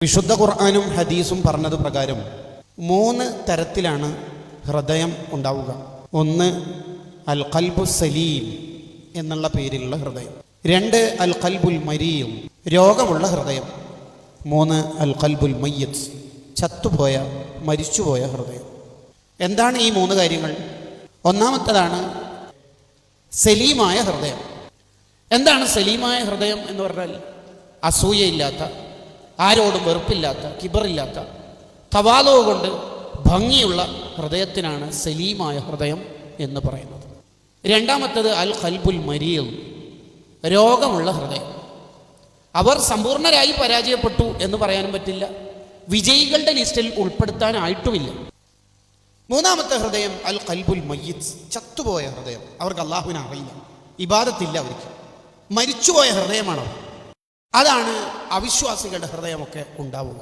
വിശുദ്ധ ഖുർആനും ഹദീസും പറഞ്ഞത് പ്രകാരം 3 തരത്തിലാണ് ഹൃദയം ഉണ്ടാവുക. ഒന്ന് അൽ ഖൽബു സലീം എന്നുള്ള പേരിലുള്ള ഹൃദയം. 2 അൽ ഖൽബുൽ മരീം, രോഗമുള്ള ഹൃദയം. 3 അൽ ഖൽബുൽ മയ്യിത്ത്, ചത്തുപോയ മരിച്ചുപോയ ഹൃദയം. എന്താണ് ഈ 3 കാര്യങ്ങൾ? ഒന്നാമത്തേതാണ് സലീമായ ഹൃദയം. എന്താണ് സലീമായ ഹൃദയം എന്ന് പറഞ്ഞാൽ? അസൂയയില്ലാത്ത, ആരോടും വെറുപ്പില്ലാത്ത, കിബറില്ലാത്ത, തവാലോ കൊണ്ട് ഭംഗിയുള്ള ഹൃദയത്തിനാണ് സലീമായ ഹൃദയം എന്ന് പറയുന്നത്. രണ്ടാമത്തേത് അൽ ഖൽബുൽ മരീം, രോഗമുള്ള ഹൃദയം. അവർ സമ്പൂർണ്ണരായി പരാജയപ്പെട്ടു എന്ന് പറയാനും പറ്റില്ല, വിജയികളുടെ ലിസ്റ്റിൽ ഉൾപ്പെടുത്താനായിട്ടുമില്ല. മൂന്നാമത്തെ ഹൃദയം അൽ ഖൽബുൽ മയ്യിത്ത്, ചത്തുപോയ ഹൃദയം. അവർക്ക് അള്ളാഹുവിനെ അറിയില്ല, ഇബാദത്തില്ല, അവർക്ക് മരിച്ചുപോയ ഹൃദയമാണ്. അതാണ് അവിശ്വാസികളുടെ ഹൃദയമൊക്കെ ഉണ്ടാവുക.